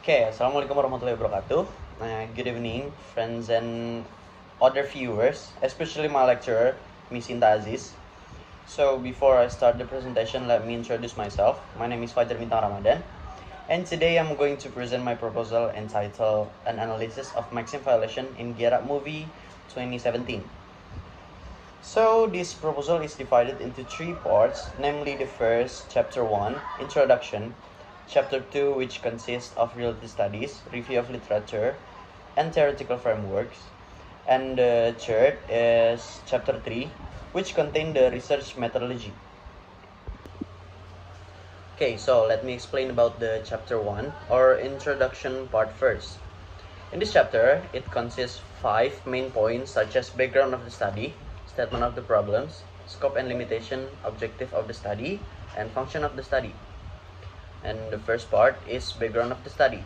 Okay, Assalamualaikum warahmatullahi wabarakatuh. Good evening, friends and other viewers, especially my lecturer, Miss Inta Aziz. So, before I start the presentation, let me introduce myself. My name is Fajar Bintang Ramadan, and today I'm going to present my proposal entitled An Analysis of Maxim Violation in Get Out Movie 2017. So, this proposal is divided into three parts, namely the first, Chapter 1, Introduction, Chapter 2, which consists of reality studies, review of literature, and theoretical frameworks. And the third is Chapter 3, which contains the research methodology. Okay, so let me explain about the Chapter 1, or introduction part first. In this chapter, it consists 5 main points such as background of the study, statement of the problems, scope and limitation, objective of the study, and function of the study. And the first part is background of the study.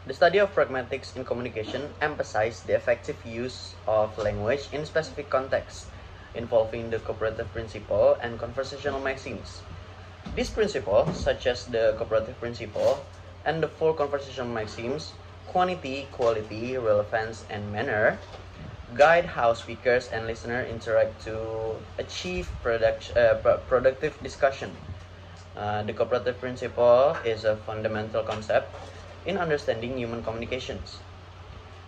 The study of pragmatics in communication emphasizes the effective use of language in specific contexts, involving the cooperative principle and conversational maxims. These principles, such as the cooperative principle and the 4 conversational maxims, quantity, quality, relevance, and manner, guide how speakers and listeners interact to achieve productive discussion. The cooperative principle is a fundamental concept in understanding human communications,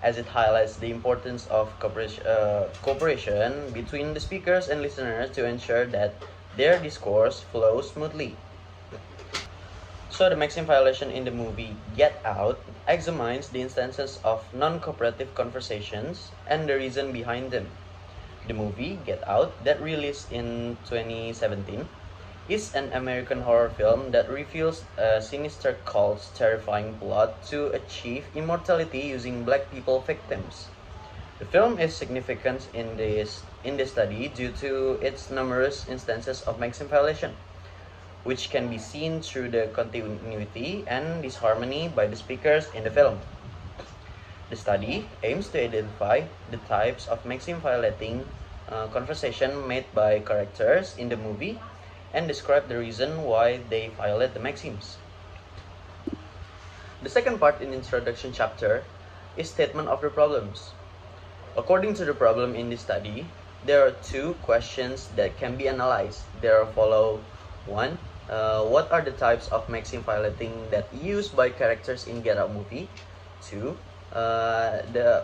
as it highlights the importance of cooperation between the speakers and listeners to ensure that their discourse flows smoothly. So the Maxim violation in the movie Get Out examines the instances of non-cooperative conversations and the reason behind them. The movie Get Out, that released in 2017, is an American horror film that reveals a sinister cult's terrifying plot to achieve immortality using black people victims. The film is significant in this study due to its numerous instances of Maxim violation, which can be seen through the continuity and disharmony by the speakers in the film. The study aims to identify the types of Maxim violating conversation made by characters in the movie and describe the reason why they violate the maxims. The second part in introduction chapter is statement of the problems. According to the problem in this study, there are 2 questions that can be analyzed. There follow 1. What are the types of maxim violating that used by characters in Get Out movie? 2.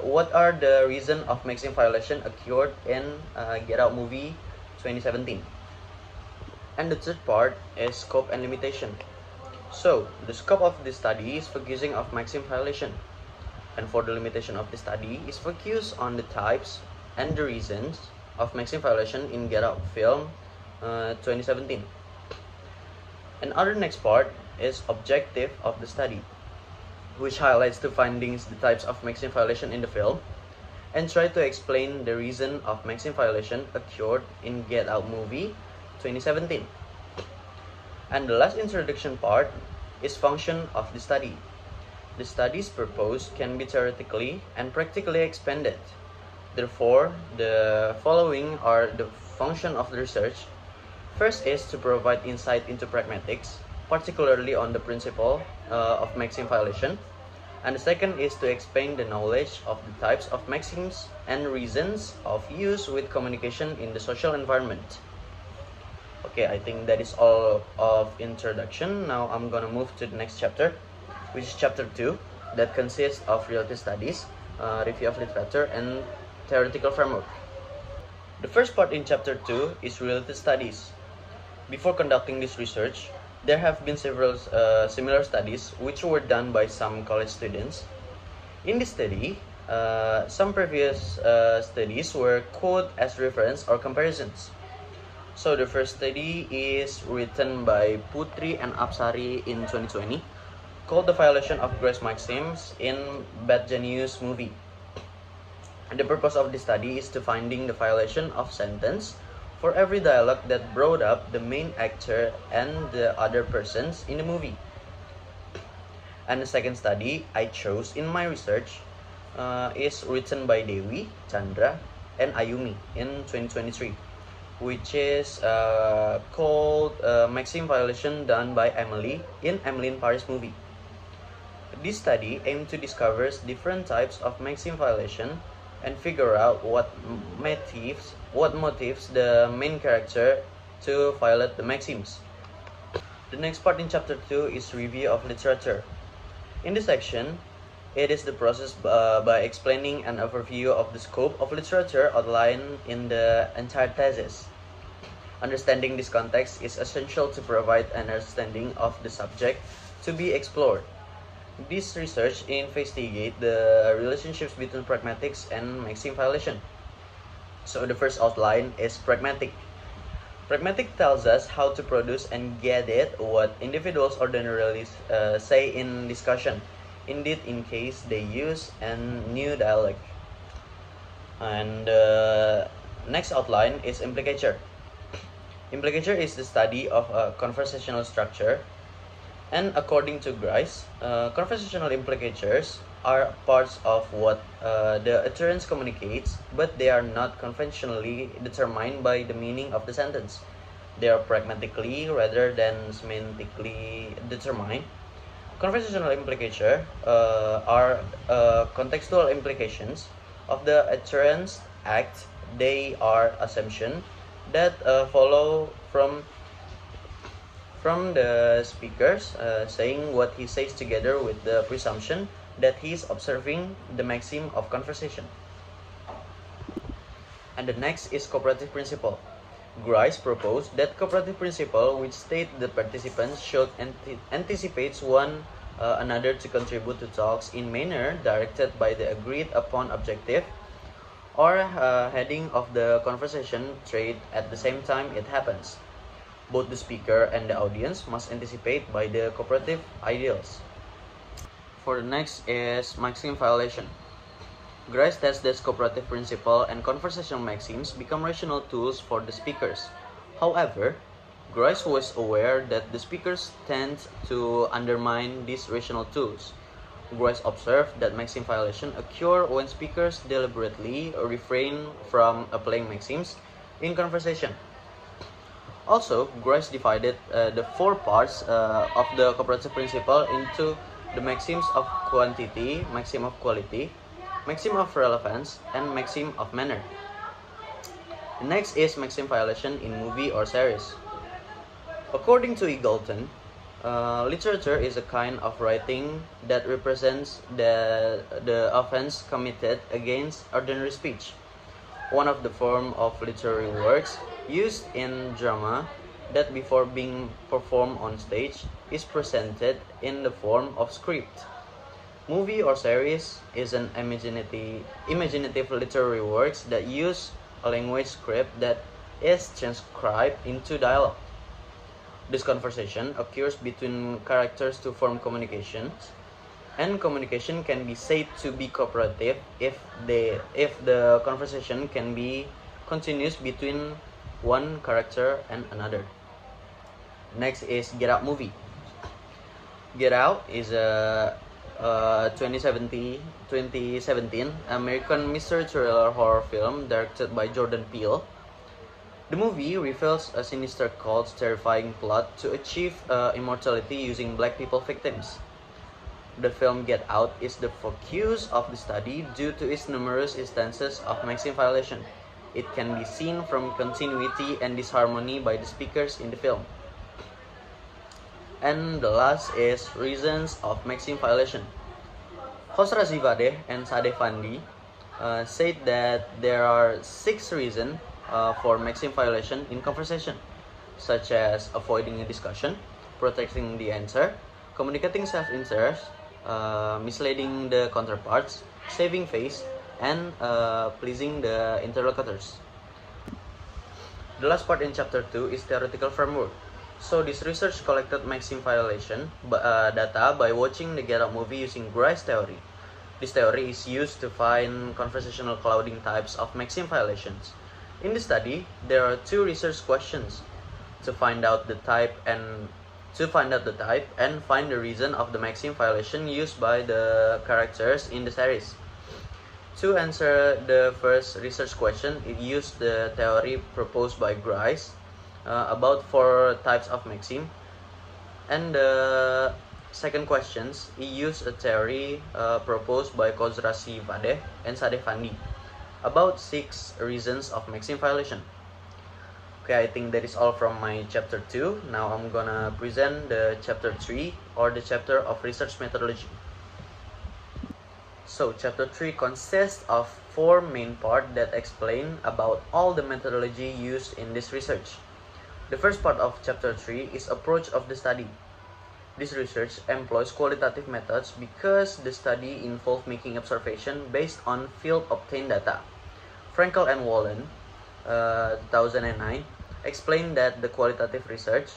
What are the reason of maxim violation occurred in Get Out movie 2017? And the third part is scope and limitation. So, the scope of the study is focusing on maxim violation. And for the limitation of the study is focused on the types and the reasons of maxim violation in Get Out film 2017. And other next part is objective of the study, which highlights the findings, the types of maxim violation in the film, and try to explain the reason of maxim violation occurred in Get Out movie 2017. And the last introduction part is function of the study. The study's purpose can be theoretically and practically expanded. Therefore, the following are the function of the research. First is to provide insight into pragmatics, particularly on the principle of maxim violation. And the second is to explain the knowledge of the types of maxims and reasons of use with communication in the social environment. Okay, I think that is all of introduction. Now I'm gonna move to the next chapter, which is chapter 2, that consists of reality studies, review of literature, and theoretical framework. The first part in chapter 2 is reality studies. Before conducting this research, there have been several similar studies which were done by some college students. In this study, some previous studies were quoted as reference or comparisons. So the first study is written by Putri and Apsari in 2020, called The Violation of Grace Maxims in Bad Genius movie. And the purpose of this study is to finding the violation of sentence for every dialogue that brought up the main actor and the other persons in the movie. And the second study I chose in my research is written by Dewi, Chandra, and Ayumi in 2023, which is called Maxim violation done by Emily in Emily in Paris movie. This study aimed to discover different types of Maxim violation and figure out what motives the main character to violate the maxims. The next part in chapter 2 is review of literature. In this section, it is the process by explaining an overview of the scope of literature outlined in the entire thesis. Understanding this context is essential to provide an understanding of the subject to be explored. This research investigates the relationships between pragmatics and maxim violation. So the first outline is pragmatic. Pragmatic tells us how to produce and get it what individuals ordinarily say in discussion, indeed in case they use a new dialogue. And next outline is implicature. Implicature is the study of a conversational structure. And according to Grice, conversational implicatures are parts of what the utterance communicates, but they are not conventionally determined by the meaning of the sentence. They are pragmatically rather than semantically determined. Conversational implicature are contextual implications of the utterance act. They are assumptions that follow from the speakers saying what he says together with the presumption that he is observing the maxim of conversation. And the next is cooperative principle. Grice proposed that cooperative principle which state the participants should anticipate one another to contribute to talks in manner directed by the agreed upon objective or heading of the conversation thread at the same time it happens. Both the speaker and the audience must anticipate by the cooperative ideals. For the next is maxim violation. Grice tests that cooperative principle and conversational maxims become rational tools for the speakers. However, Grice was aware that the speakers tend to undermine these rational tools. Grice observed that maxim violation occur when speakers deliberately refrain from applying maxims in conversation. Also, Grice divided the four parts of the cooperative principle into the maxims of quantity, maxim of quality, maxim of relevance, and maxim of manner. The next is maxim violation in movie or series. According to Eagleton, literature is a kind of writing that represents the offense committed against ordinary speech. One of the form of literary works used in drama that before being performed on stage is presented in the form of script. Movie or series is an imaginative literary works that use a language script that is transcribed into dialogue. This conversation occurs between characters to form communications, and communication can be said to be cooperative if the conversation can be continuous between one character and another. Next is Get Out movie. Get Out is a 2017 American mystery thriller horror film directed by Jordan Peele. The movie reveals a sinister cult's terrifying plot to achieve immortality using black people victims. The film Get Out is the focus of the study due to its numerous instances of maxim violation. It can be seen from continuity and disharmony by the speakers in the film. And the last is reasons of maxim violation. Khosra Zivadeh and Sadeh Fandi said that there are 6 reasons for maxim violation in conversation, such as avoiding a discussion, protecting the answer, communicating self-interest, misleading the counterparts, saving face, and pleasing the interlocutors. The last part in chapter 2 is theoretical framework. So this research collected maxim violation data by watching the Get Out movie using Grice theory. This theory is used to find conversational clouding types of maxim violations. In the study, there are 2 research questions to find out the type and find the reason of the maxim violation used by the characters in the series. To answer the first research question, it used the theory proposed by Grice about 4 types of maxim. And the second questions, it used a theory proposed by Kozrasi Vadeh and Sadefandi about 6 reasons of maxim violation. Okay, I think that is all from my chapter 2. Now I'm gonna present the chapter 3, or the chapter of research methodology. So chapter 3 consists of 4 main parts that explain about all the methodology used in this research. The first part of chapter 3 is approach of the study. This research employs qualitative methods because the study involved making observation based on field obtained data. Frankel and Wallen, 2009, explained that the qualitative research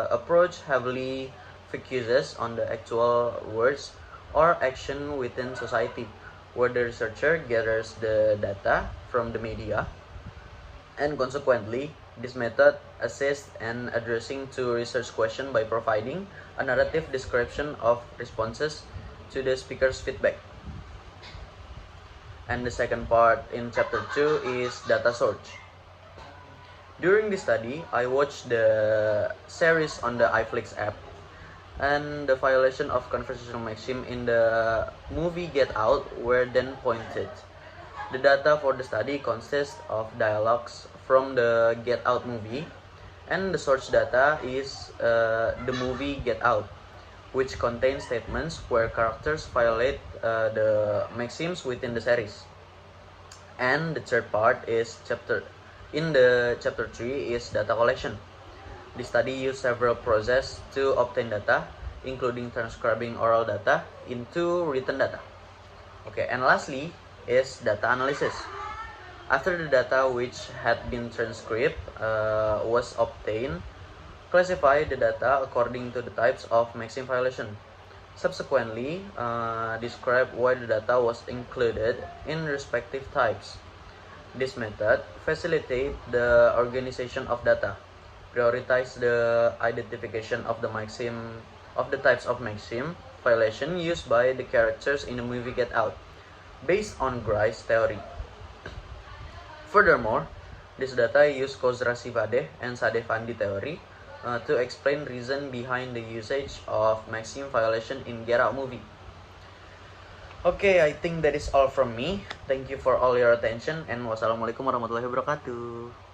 approach heavily focuses on the actual words or action within society, where the researcher gathers the data from the media, and consequently, this method assists in addressing to research question by providing a narrative description of responses to the speaker's feedback. And the second part in chapter 2 is data search. During this study, I watched the series on the iFlix app, and the violation of conversational maxim in the movie Get Out were then pointed. The data for the study consists of dialogues from the Get Out movie, and the source data is the movie Get Out, which contains statements where characters violate the maxims within the series. And the third part is chapter 3 is data collection. The study used several processes to obtain data, including transcribing oral data into written data. Okay, and lastly is data analysis. After the data which had been transcribed was obtained, classify the data according to the types of maxim violation. Subsequently, describe why the data was included in respective types. This method facilitates the organization of data, prioritize the identification of the types of maxim violation used by the characters in the movie Get Out, based on Grice's theory. Furthermore, this data use Kozrasi Vadeh and Sadefandi theory to explain reason behind the usage of maxim violation in Get Out movie. Okay, I think that is all from me. Thank you for all your attention, and wassalamualaikum warahmatullahi wabarakatuh.